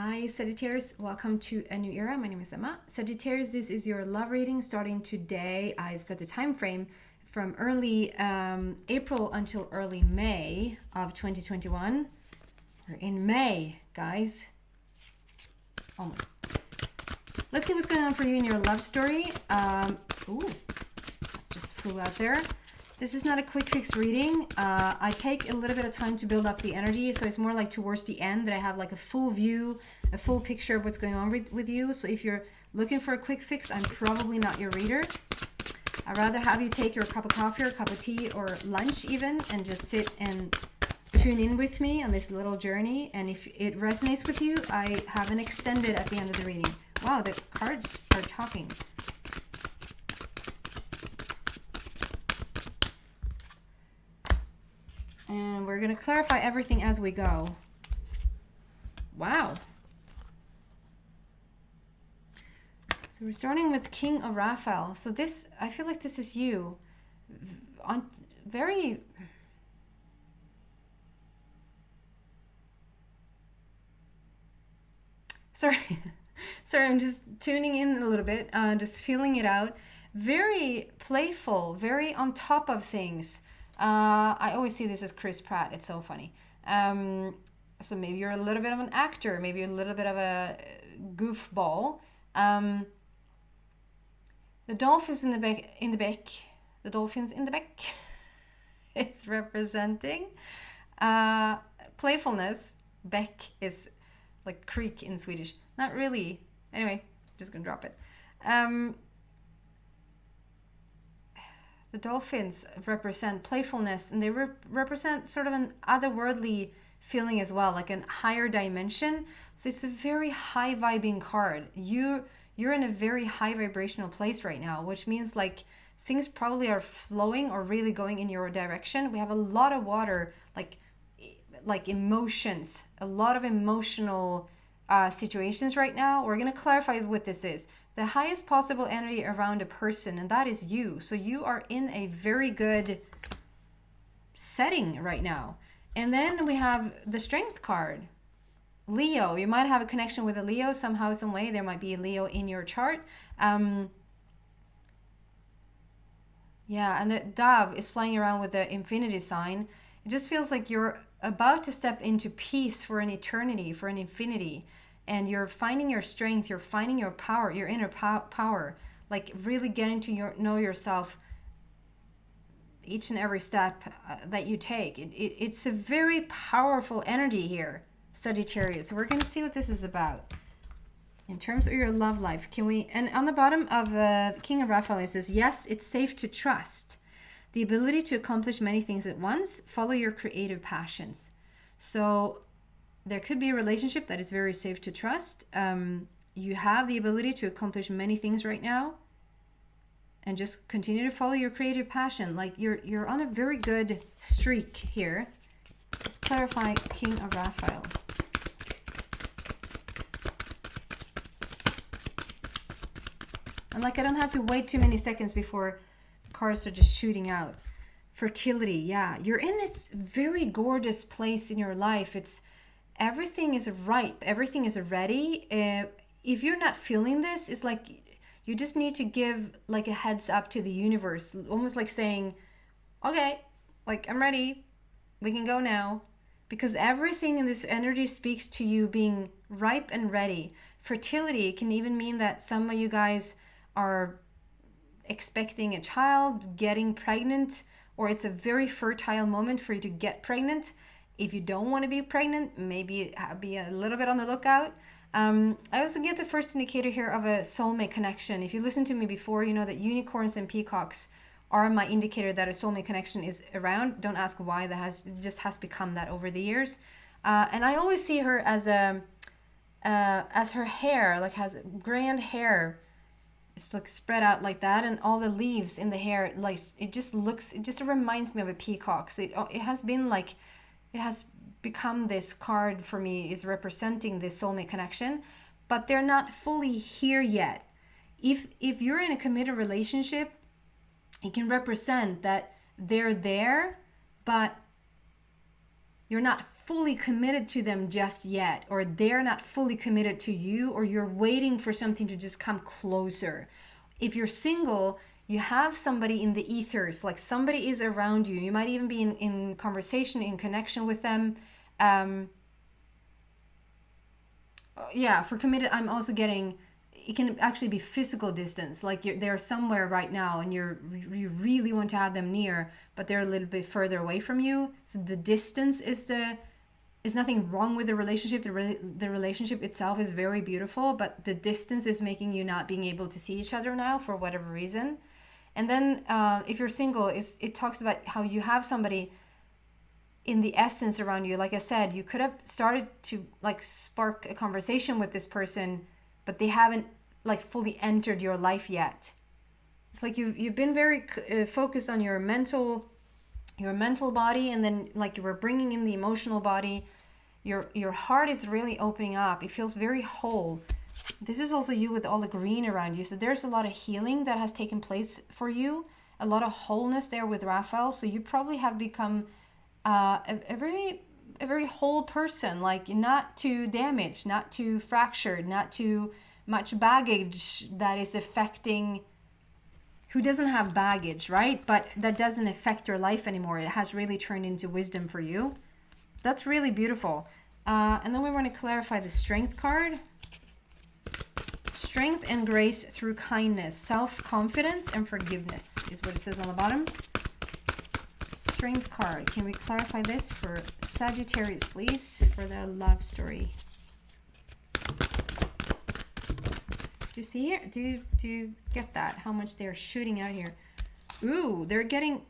Hi Sagittarius, welcome to a new era. My name is Emma. Sagittarius, this is your love reading starting today. I've set the time frame from early April until early May of 2021. We're in May, guys. Almost. Let's see what's going on for you in your love story. Ooh, just flew out there. This is not a quick fix reading. I take a little bit of time to build up the energy, so it's more like towards the end that I have like a full view, a full picture of what's going on with you. So if you're looking for a quick fix, I'm probably not your reader. I'd rather have you take your cup of coffee or cup of tea or lunch even and just sit and tune in with me on this little journey. And if it resonates with you, I have an extended at the end of the reading. Wow, the cards are talking. And we're going to clarify everything as we go. Wow. So we're starting with King of Raphael. So this, I feel like this is you. On very... Sorry. Sorry, I'm just tuning in a little bit, just feeling it out. Very playful, very on top of things. I always see this as Chris Pratt. It's so funny. So maybe you're a little bit of an actor. Maybe you're a little bit of a goofball. The dolphins in the beck. The dolphins in the beck. It's representing playfulness. Beck is like creek in Swedish. Not really. Anyway, just gonna drop it. The dolphins represent playfulness, and they represent sort of an otherworldly feeling as well, like a higher dimension. So it's a very high vibing card. You're in a very high vibrational place right now, which means like things probably are flowing or really going in your direction. We have a lot of water, like emotions, a lot of emotional situations right now. We're going to clarify what this is. The highest possible energy around a person, and that is you. So you are in a very good setting right now. And then we have the Strength card. Leo. You might have a connection with a Leo somehow, some way. There might be a Leo in your chart. Yeah, and the dove is flying around with the infinity sign. It just feels like you're about to step into peace for an eternity, for an infinity. And you're finding your strength, you're finding your power, your inner power, like really getting to know yourself each and every step that you take. It's a very powerful energy here, Sagittarius. So we're going to see what this is about. In terms of your love life, and on the bottom of the King of Raphael, it says, yes, it's safe to trust. The ability to accomplish many things at once, follow your creative passions. So there could be a relationship that is very safe to trust. You have the ability to accomplish many things right now, and just continue to follow your creative passion. Like you're on a very good streak here. Let's clarify King of Raphael. And like I don't have to wait too many seconds before cards are just shooting out. Fertility, yeah. You're in this very gorgeous place in your life. Everything is ripe. Everything is ready. If you're not feeling this, it's like you just need to give like a heads up to the universe. Almost like saying, okay, like I'm ready. We can go now. Because everything in this energy speaks to you being ripe and ready. Fertility can even mean that some of you guys are expecting a child, getting pregnant, or it's a very fertile moment for you to get pregnant. If you don't want to be pregnant, maybe be a little bit on the lookout. I also get the first indicator here of a soulmate connection. If you listened to me before, you know that unicorns and peacocks are my indicator that a soulmate connection is around. Don't ask why. Just has become that over the years. And I always see her as her hair, like has grand hair. It's like spread out like that, and all the leaves in the hair, like it just reminds me of a peacock. So it has been like. It has become this card for me, is representing this soulmate connection, but they're not fully here yet. If you're in a committed relationship, it can represent that they're there, but you're not fully committed to them just yet, or they're not fully committed to you, or you're waiting for something to just come closer. If you're single, you have somebody in the ethers, like somebody is around you. You might even be in conversation, in connection with them. Yeah, for committed, I'm also getting, it can actually be physical distance. Like they're somewhere right now and you really want to have them near, but they're a little bit further away from you. So the distance is nothing wrong with the relationship. The relationship itself is very beautiful, but the distance is making you not being able to see each other now for whatever reason. And then if you're single, it talks about how you have somebody in the essence around you. Like I said, you could have started to like spark a conversation with this person, but they haven't like fully entered your life yet. It's like you've been very focused on your mental body, and then like you were bringing in the emotional body. Your heart is really opening up. It feels very whole. This is also you with all the green around you. So there's a lot of healing that has taken place for you, a lot of wholeness there with Raphael. So you probably have become a very whole person, like not too damaged, not too fractured, not too much baggage that is affecting. Who doesn't have baggage, right? But that doesn't affect your life anymore. It has really turned into wisdom for you. That's really beautiful. And then we want to clarify the Strength card. Strength and grace through kindness, self-confidence, and forgiveness is what it says on the bottom. Strength card. Can we clarify this for Sagittarius, please, for their love story? Do you see here? Do you get that? How much they're shooting out here? Ooh, they're getting...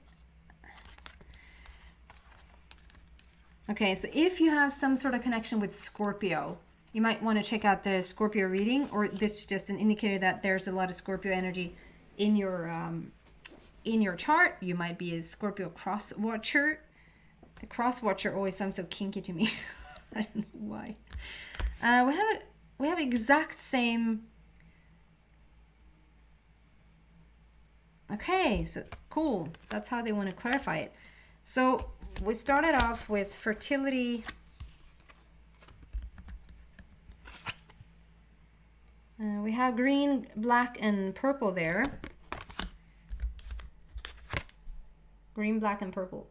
Okay, so if you have some sort of connection with Scorpio, you might want to check out the Scorpio reading, or this is just an indicator that there's a lot of Scorpio energy in your chart. You might be a Scorpio cross watcher. A cross watcher always sounds so kinky to me. I don't know why. We have exact same. Okay, so cool. That's how they want to clarify it. So we started off with fertility. We have green, black, and purple there. Green, black, and purple.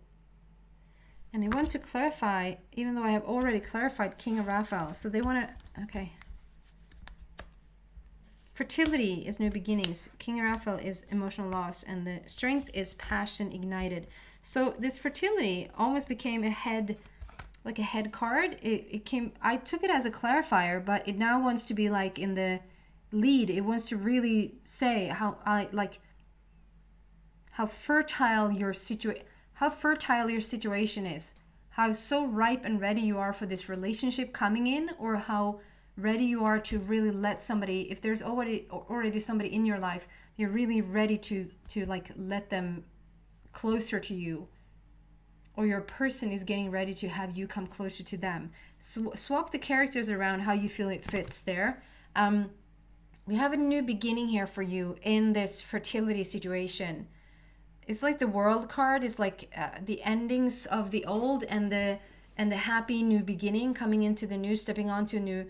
And they want to clarify, even though I have already clarified King of Raphael. So they want to, okay. Fertility is new beginnings. King of Raphael is emotional loss. And the strength is passion ignited. So this fertility almost became a head, like a head card. It came, I took it as a clarifier, but it now wants to be like in the lead. It wants to really say how fertile your situation is, how so ripe and ready you are for this relationship coming in, or how ready you are to really let somebody, if there's already somebody in your life, you're really ready to like let them closer to you, or your person is getting ready to have you come closer to them. Swap the characters around how you feel it fits there. We have a new beginning here for you in this fertility situation. It's like the World card is like the endings of the old and the happy new beginning, coming into the new, stepping onto a new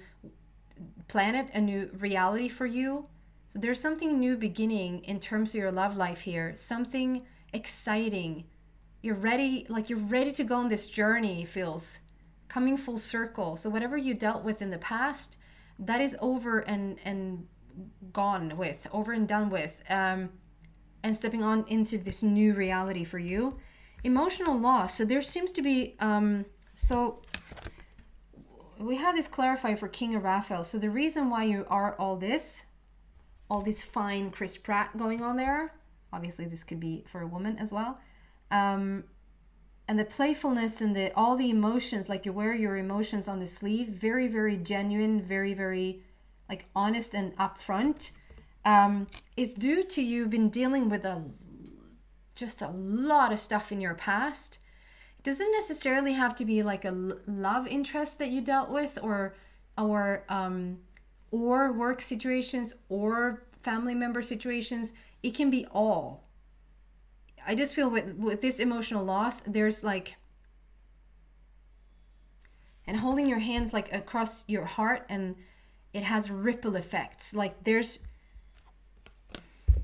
planet, a new reality for you. So there's something new beginning in terms of your love life here, something exciting. You're ready, like you're ready to go on this journey, it feels, coming full circle. So whatever you dealt with in the past, that is over and gone with, over and done with. And stepping on into this new reality for you. Emotional loss. So there seems to be, so we have this clarified for King of Raphael. So the reason why you are all this fine Chris Pratt going on there, obviously this could be for a woman as well. And the playfulness and all the emotions, like you wear your emotions on the sleeve, very, very genuine, very, very like honest and upfront. Is due to you been dealing with just a lot of stuff in your past. It doesn't necessarily have to be like a love interest that you dealt with, or work situations or family member situations. It can be all. I just feel with this emotional loss, there's like and holding your hands like across your heart, and it has ripple effects. Like there's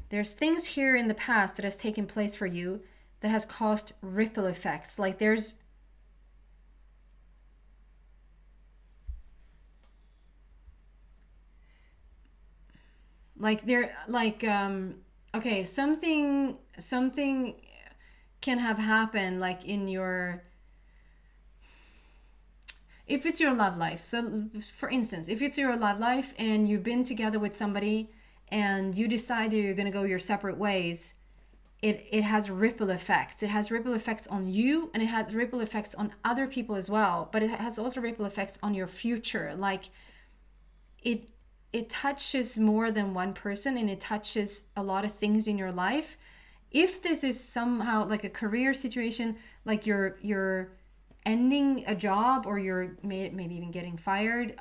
things here in the past that has taken place for you that has caused ripple effects. Like there's okay, something can have happened like in your, if it's your love life. So for instance, if it's your love life and you've been together with somebody and you decide that you're going to go your separate ways, it has ripple effects. It has ripple effects on you, and it has ripple effects on other people as well, but it has also ripple effects on your future. Like it touches more than one person, and it touches a lot of things in your life. If this is somehow like a career situation, like you're ending a job, or you're maybe even getting fired,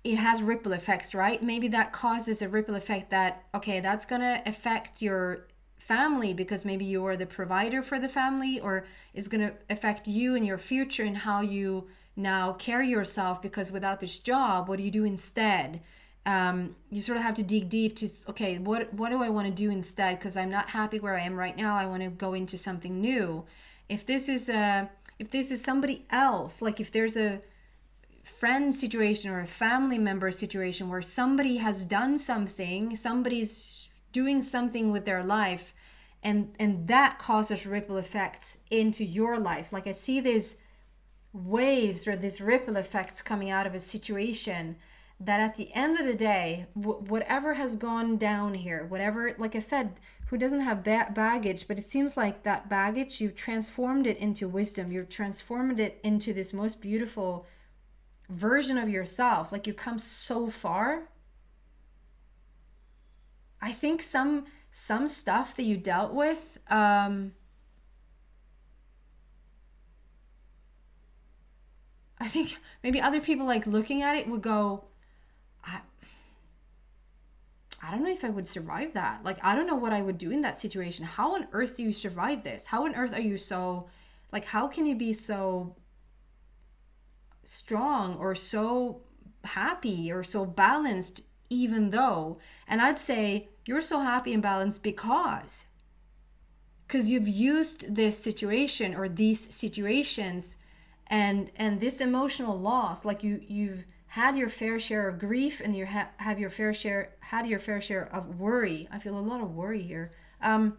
it has ripple effects, right? Maybe that causes a ripple effect that, okay, that's gonna affect your family because maybe you are the provider for the family, or it's gonna affect you in your future and how you now carry yourself, because without this job, what do you do instead? You sort of have to dig deep to, okay, what do I want to do instead? Because I'm not happy where I am right now. I want to go into something new. If this is somebody else, like if there's a friend situation or a family member situation where somebody has done something, somebody's doing something with their life, and that causes ripple effects into your life. Like I see these waves or these ripple effects coming out of a situation that at the end of the day, whatever has gone down here, whatever, like I said, who doesn't have baggage, but it seems like that baggage, you've transformed it into wisdom. You've transformed it into this most beautiful version of yourself. Like you come so far. I think some stuff that you dealt with, I think maybe other people like looking at it would go, I don't know if I would survive that. Like, I don't know what I would do in that situation. How on earth do you survive this? How on earth are you so, like, how can you be so strong or so happy or so balanced even though? And I'd say you're so happy and balanced because you've used this situation or these situations and this emotional loss. Like you've had your fair share of grief, and you had your fair share of worry. I feel a lot of worry here. But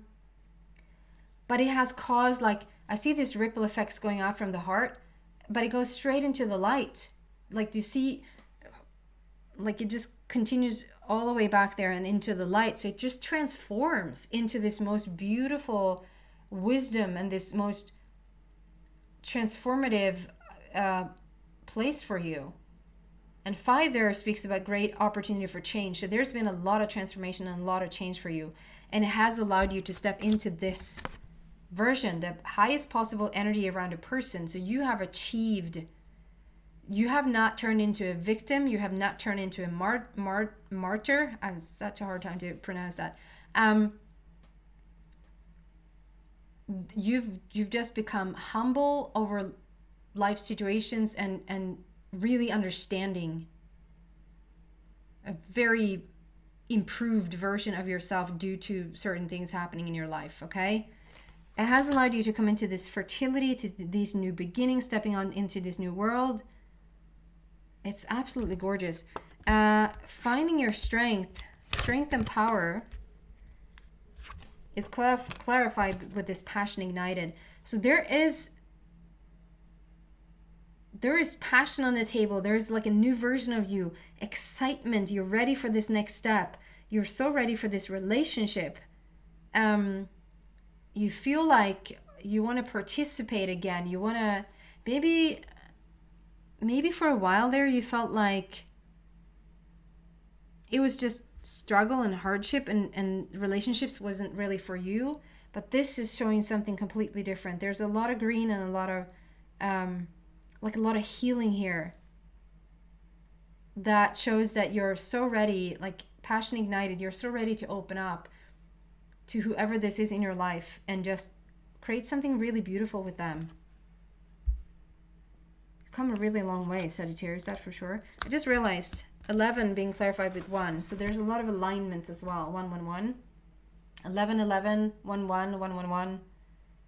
it has caused, like, I see these ripple effects going out from the heart, but it goes straight into the light. Like, do you see, like it just continues all the way back there and into the light. So it just transforms into this most beautiful wisdom and this most transformative place for you. And 5 there speaks about great opportunity for change. So there's been a lot of transformation and a lot of change for you. And it has allowed you to step into this version, the highest possible energy around a person. So you have achieved, you have not turned into a victim. You have not turned into a martyr. I have such a hard time to pronounce that. You've just become humble over life situations and really understanding a very improved version of yourself due to certain things happening in your life. Okay, it has allowed you to come into this fertility, to these new beginnings, stepping on into this new world. It's absolutely gorgeous. Finding your strength and power is clarified with this passion ignited. So there is passion on the table. There's like a new version of you, excitement. You're ready for this next step. You're so ready for this relationship. You feel like you want to participate again. You want to, maybe for a while there you felt like it was just struggle and hardship, and relationships wasn't really for you. But this is showing something completely different. There's a lot of green and a lot of like a lot of healing here that shows that you're so ready, like passion ignited. You're so ready to open up to whoever this is in your life and just create something really beautiful with them. come a really long way, Sagittarius, that's for sure. I just realized 11 being clarified with 1. So there's a lot of alignments as well. 1, 1, 1. 11, 11, 1, 1, 1, 1, 1.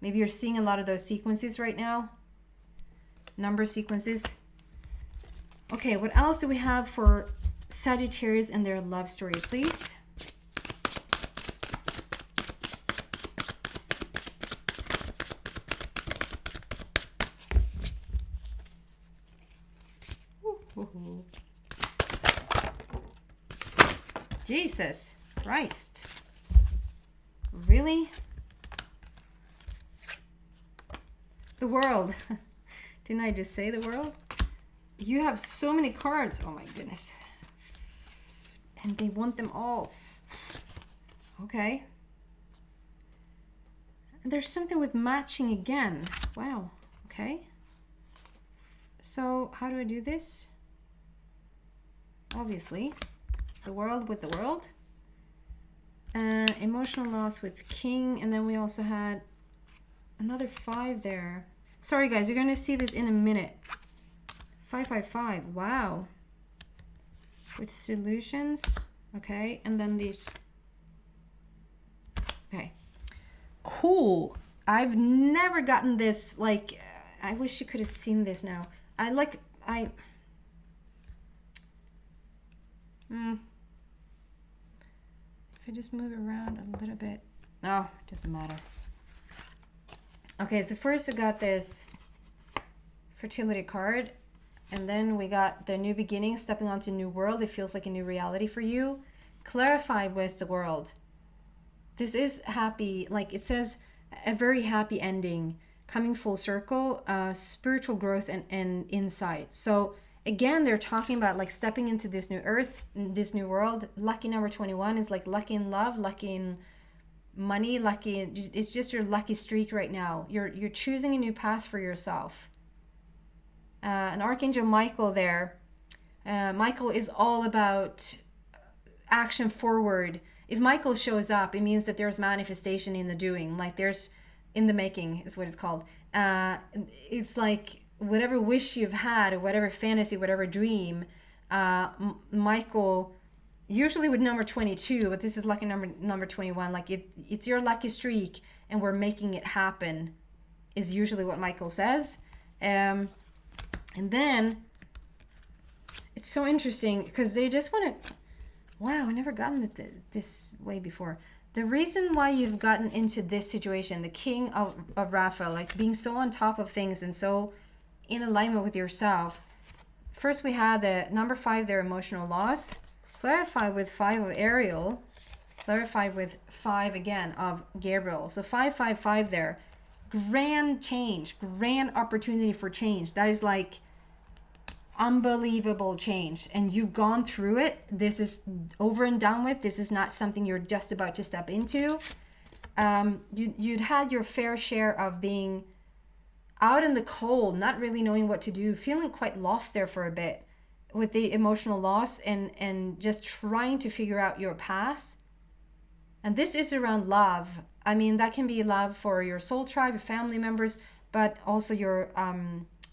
Maybe you're seeing a lot of those sequences right now. Number sequences. Okay, what else do we have for Sagittarius and their love story, please? Jesus Christ. Really? The world. Didn't I just say the world? You have so many cards. Oh my goodness. And they want them all. Okay. And there's something with matching again. Wow. Okay. So how do I do this? Obviously. The world with the world. Emotional loss with king. And then we also had another 5 there. Sorry guys, you're going to see this in a minute. 555. Wow. With solutions. Okay. And then these. Okay. Cool. I've never gotten this. Like, I wish you could have seen this now. If I just move around a little bit. No, it doesn't matter. Okay, so first I got this fertility card, and then we got the new beginning, stepping onto a new world. It feels like a new reality for you. Clarify with the world. This is happy, like it says, a very happy ending, coming full circle, spiritual growth and insight. So again, they're talking about like stepping into this new earth, this new world. Lucky number 21 is like lucky in love, lucky in money, lucky. It's just your lucky streak right now. You're choosing a new path for yourself. An Archangel Michael there. Michael is all about action forward. If Michael shows up, it means that there's manifestation in the doing. Like there's in the making is what it's called. It's like whatever wish you've had, or whatever fantasy, whatever dream, Michael, usually with number 22, but this is lucky number 21, like it's your lucky streak and we're making it happen, is usually what Michael says. And then it's so interesting because they just want to, wow, I've never gotten it this way before. The reason why you've gotten into this situation, the king of Raphael, like being so on top of things and so in alignment with yourself. First we had the number 5 there, emotional loss. Clarify with 5 of Ariel. Clarify with 5 again of Gabriel. So 555 there. Grand change, grand opportunity for change. That is like unbelievable change. And you've gone through it. This is over and done with. This is not something you're just about to step into. You'd had your fair share of being out in the cold, not really knowing what to do, feeling quite lost there for a bit with the emotional loss and just trying to figure out your path. And this is around love. I mean, that can be love for your soul tribe, your family members, but also your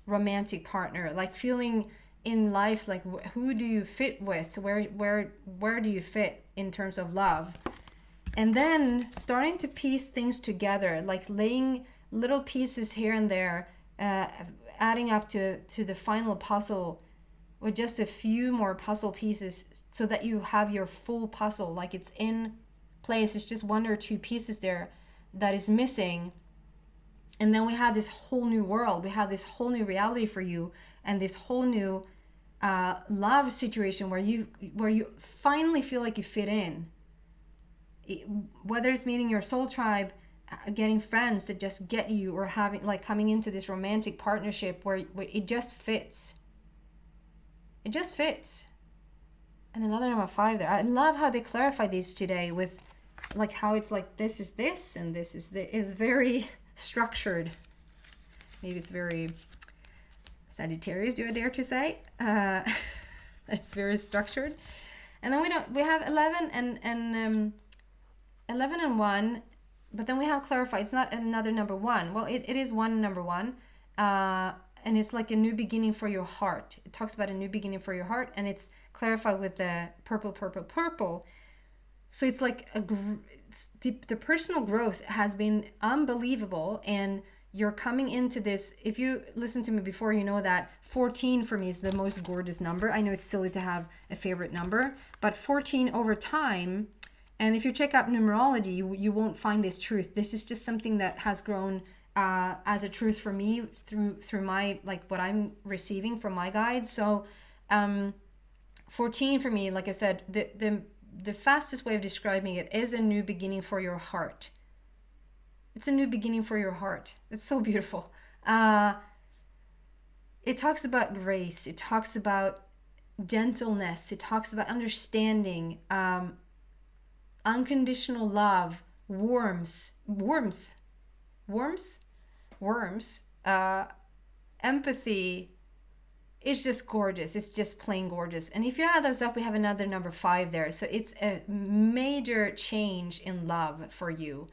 romantic partner, like feeling in life, like who do you fit with? Where do you fit in terms of love? And then starting to piece things together, like laying little pieces here and there, adding up to the final puzzle with just a few more puzzle pieces so that you have your full puzzle, like it's in place. It's just 1 or 2 pieces there that is missing. And then we have this whole new world. We have this whole new reality for you and this whole new love situation where you finally feel like you fit in. Whether it's meeting your soul tribe, getting friends that just get you, or having like coming into this romantic partnership where it just fits. It just fits. And another number 5 there. I love how they clarify these today with like how it's like this is this and this is this. It's very structured. Maybe it's very Sagittarius, do I dare to say? It's very structured. And then we have 11 and 11 and 1. But then we have clarify. It's not another number 1. Well, it is one number 1. and it's like a new beginning for your heart. It talks about a new beginning for your heart, and it's clarified with the purple, purple, purple. So it's like the personal growth has been unbelievable, and you're coming into this. If you listened to me before, you know that 14 for me is the most gorgeous number. I know it's silly to have a favorite number, but 14 over time, and if you check out numerology, you won't find this truth. This is just something that has grown as a truth for me through my, like, what I'm receiving from my guides. So 14 for me, like I said, the fastest way of describing it is a new beginning for your heart. It's a new beginning for your heart. It's so beautiful. It talks about grace. It talks about gentleness. It talks about understanding, unconditional love, empathy. It's just gorgeous. It's just plain gorgeous. And if you add those up, we have another number 5 there. So it's a major change in love for you.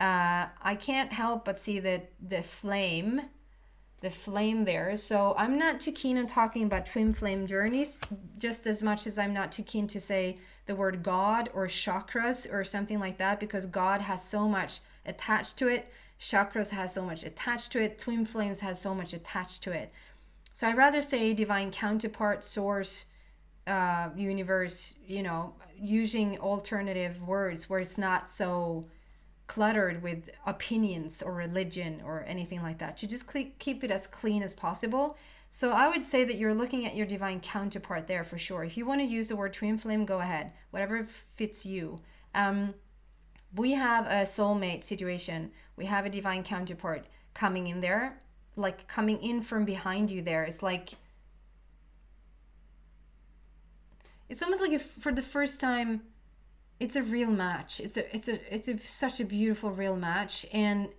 I can't help but see the flame there. So I'm not too keen on talking about twin flame journeys, just as much as I'm not too keen to say the word God or chakras or something like that, because God has so much attached to it. Chakras has so much attached to it. Twin flames has so much attached to it. So I'd rather say divine counterpart, source, universe, using alternative words where it's not so cluttered with opinions or religion or anything like that, to just keep it as clean as possible. So I would say that you're looking at your divine counterpart there for sure. If you want to use the word twin flame, go ahead, whatever fits you. We have a soulmate situation. We have a divine counterpart coming in there, like coming in from behind you there. It's like, it's almost like if for the first time, it's a real match. It's such a beautiful real match, and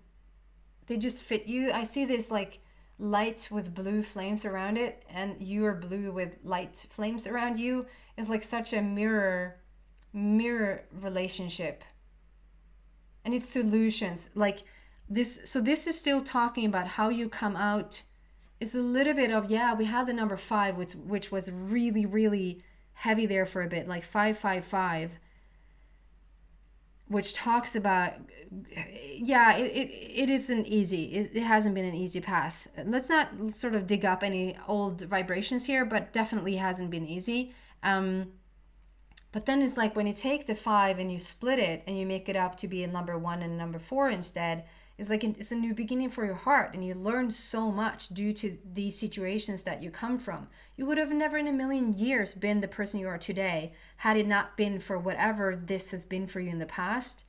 they just fit you. I see this like light with blue flames around it, and you are blue with light flames around you. It's like such a mirror relationship, and it's solutions like this. So this is still talking about how you come out. It's a little bit of, we have the number 5, which was really, really heavy there for a bit, like 555. Which talks about, it isn't easy. It hasn't been an easy path. Let's not sort of dig up any old vibrations here, but definitely hasn't been easy. But then it's like when you take the 5 and you split it and you make it up to be a number 1 and number 4 instead, it's like it's a new beginning for your heart, and you learn so much due to these situations that you come from. You would have never in a million years been the person you are today had it not been for whatever this has been for you in the past.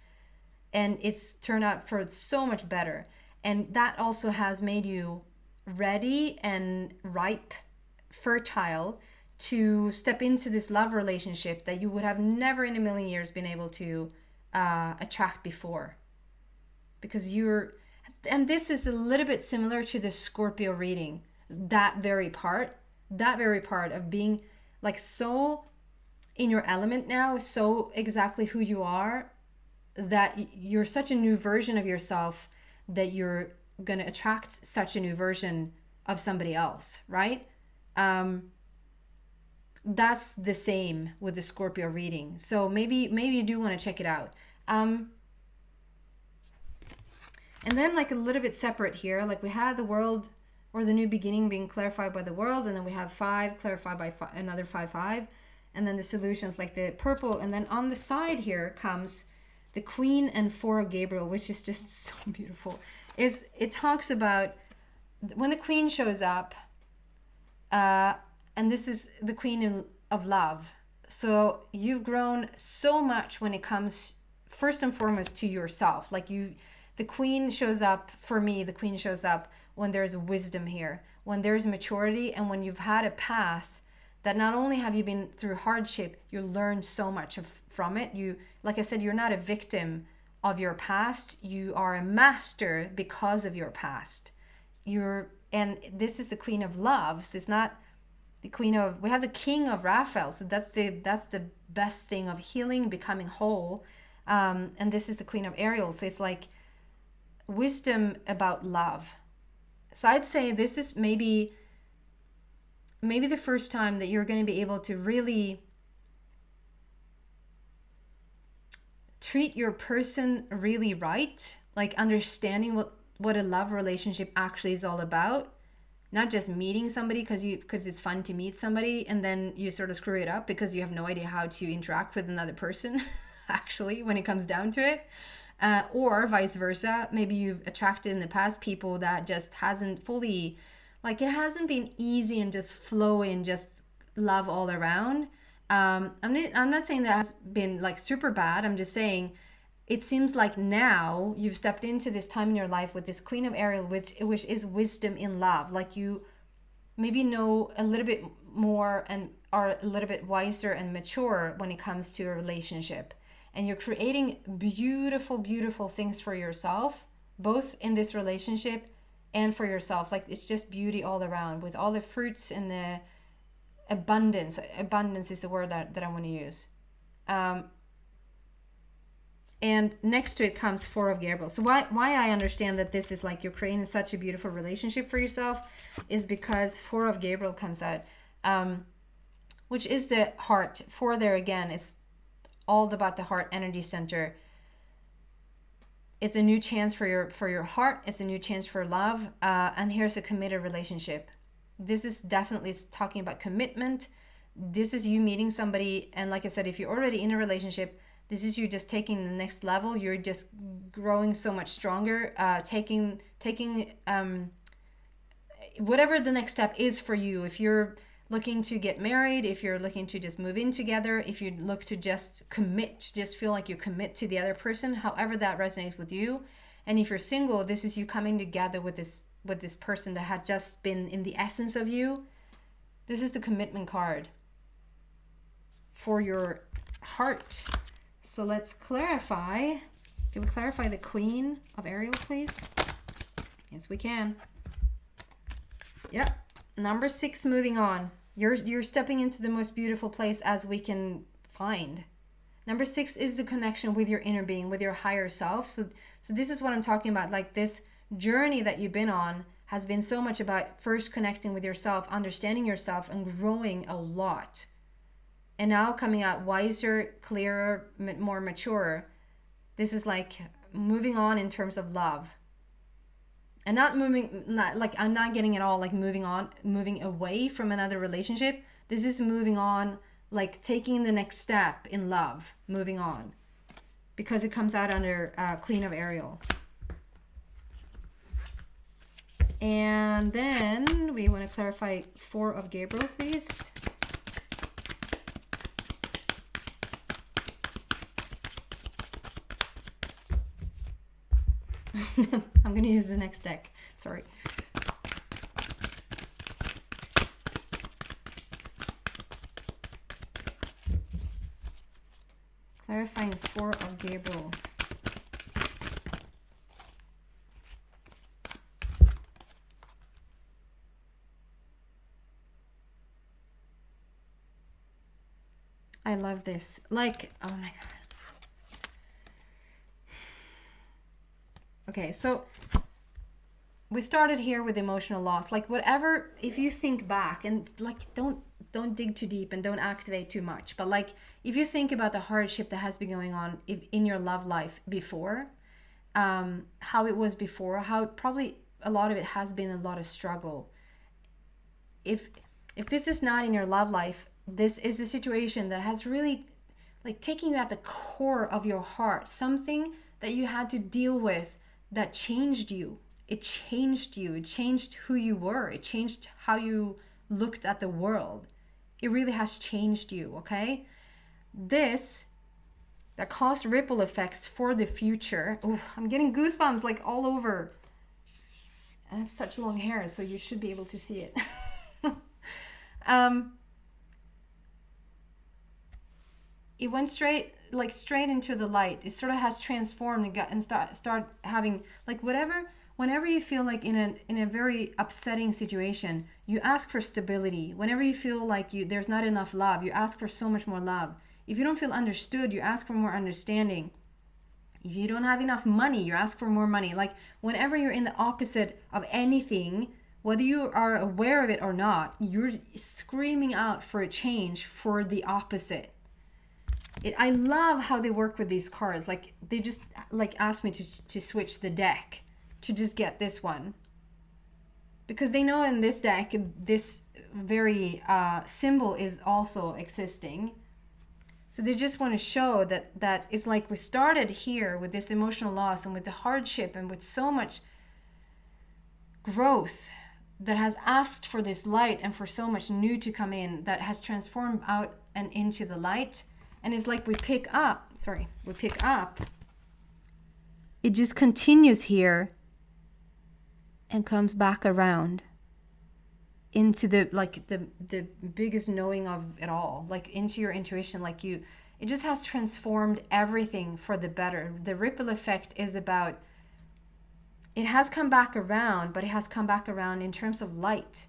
And it's turned out for so much better. And that also has made you ready and ripe, fertile to step into this love relationship that you would have never in a million years been able to attract before. Because and this is a little bit similar to the Scorpio reading, that very part of being like so in your element now, so exactly who you are, that you're such a new version of yourself that you're going to attract such a new version of somebody else, right? That's the same with the Scorpio reading. So maybe you do want to check it out. And then like a little bit separate here, like we had the world or the new beginning being clarified by the world, and then we have 5 clarified by another 5, and then the solutions like the purple, and then on the side here comes the Queen and 4 of Gabriel, which is just so beautiful. It talks about when the Queen shows up, and this is the Queen of Love. So you've grown so much when it comes first and foremost to yourself. Like the Queen shows up, for me, the Queen shows up when there's wisdom here, when there's maturity, and when you've had a path that not only have you been through hardship, you learned so much from it. You, like I said, you're not a victim of your past. You are a master because of your past. And this is the Queen of Love. So it's not the Queen of, we have the King of Raphael. So that's the best thing of healing, becoming whole. And this is the Queen of Ariel. So it's like wisdom about love. So I'd say this is maybe the first time that you're going to be able to really treat your person really right, like understanding what a love relationship actually is all about. Not just meeting somebody because it's fun to meet somebody and then you sort of screw it up because you have no idea how to interact with another person actually when it comes down to it. Or vice versa, maybe you've attracted in the past people that just hasn't fully, like it hasn't been easy and just flowing, just love all around. I'm not saying that has been like super bad. I'm just saying it seems like now you've stepped into this time in your life with this Queen of Ariel, which is wisdom in love. Like you maybe know a little bit more and are a little bit wiser and mature when it comes to a relationship. And you're creating beautiful, beautiful things for yourself, both in this relationship and for yourself. Like it's just beauty all around with all the fruits and the abundance. Abundance is the word that I want to use. And next to it comes Four of Gabriel. So why I understand that this is like you're creating such a beautiful relationship for yourself is because Four of Gabriel comes out, which is the heart. Four there again is all about the heart energy center. It's a new chance for your heart. It's a new chance for love. And here's a committed relationship. This is definitely talking about commitment. This is you meeting somebody. And like I said, if you're already in a relationship, this is you just taking the next level. You're just growing so much stronger, taking whatever the next step is for you. If you're looking to get married, if you're looking to just move in together, if you look to just commit, just feel like you commit to the other person, however that resonates with you. And if you're single, this is you coming together with this person that had just been in the essence of you. This is the commitment card for your heart. So let's clarify. Can we clarify the Queen of Ariel, please? Yes, we can. Yep. Number 6, moving on. You're stepping into the most beautiful place as we can find. Number 6 is the connection with your inner being, with your higher self. So this is what I'm talking about. Like this journey that you've been on has been so much about first connecting with yourself, understanding yourself, and growing a lot. And now coming out wiser, clearer, more mature. This is like moving on in terms of love. And I'm not getting it all like moving away from another relationship. This is moving on, like taking the next step in love, moving on. Because it comes out under Queen of Ariel. And then we want to clarify Four of Gabriel, please. I'm going to use the next deck. Sorry. Clarifying Four of Gabriel. I love this. Like, oh my God. Okay, so we started here with emotional loss. Like whatever, if you think back and like don't dig too deep and don't activate too much. But like if you think about the hardship that has been going on in your love life before, how it was before, how probably a lot of it has been a lot of struggle. If this is not in your love life, this is a situation that has really like taken you at the core of your heart, something that you had to deal with that changed you. It changed you. It changed who you were. It changed how you looked at the world. It really has changed you, okay? This, that caused ripple effects for the future. Ooh, I'm getting goosebumps like all over. I have such long hair, so you should be able to see it. It went straight into the light. It sort of has transformed and start having like whenever you feel like in a very upsetting situation, you ask for stability. Whenever you feel like there's not enough love, you ask for so much more love. If you don't feel understood, you ask for more understanding. If you don't have enough money, you ask for more money. Like whenever you're in the opposite of anything, whether you are aware of it or not, you're screaming out for a change, for the opposite. I love how they work with these cards. Like they just like ask me to switch the deck to just get this one, because they know in this deck this very symbol is also existing. So they just want to show that it's like we started here with this emotional loss and with the hardship and with so much growth that has asked for this light and for so much new to come in that has transformed out and into the light. And it's like we pick up, it just continues here and comes back around into the like the biggest knowing of it all, like into your intuition. Like it just has transformed everything for the better. The ripple effect is about, it has come back around, but it has come back around in terms of light.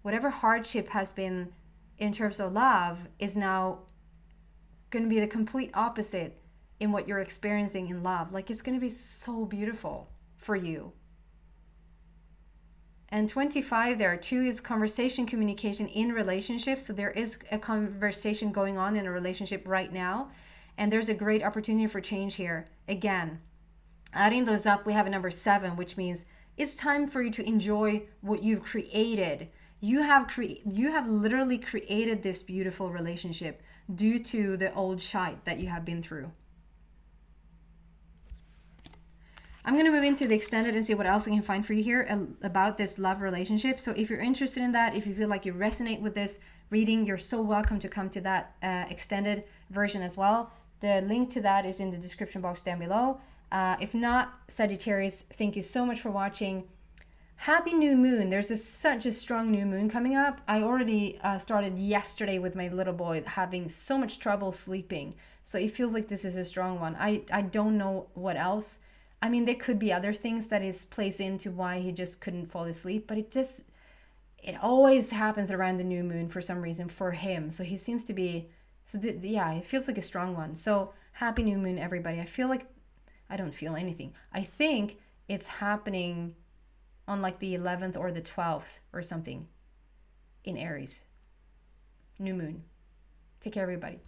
Whatever hardship has been in terms of love is now going to be the complete opposite in what you're experiencing in love. Like it's going to be so beautiful for you. And 25 there, 2 is conversation, communication in relationships. So there is a conversation going on in a relationship right now. And there's a great opportunity for change here. Again, adding those up, we have a number 7, which means it's time for you to enjoy what you've created. You have literally created this beautiful relationship due to the old shite that you have been through. I'm going to move into the extended and see what else I can find for you here about this love relationship. So if you're interested in that, if you feel like you resonate with this reading, you're so welcome to come to that extended version as well. The link to that is in the description box down below. If not, Sagittarius, thank you so much for watching. Happy new moon. There's such a strong new moon coming up. I already started yesterday with my little boy having so much trouble sleeping. So it feels like this is a strong one. I don't know what else. I mean, there could be other things that is plays into why he just couldn't fall asleep, but it always happens around the new moon for some reason for him. So he seems to be, yeah, it feels like a strong one. So happy new moon, everybody. I don't feel anything. I think it's happening on like the 11th or the 12th or something in Aries. New moon. Take care, everybody.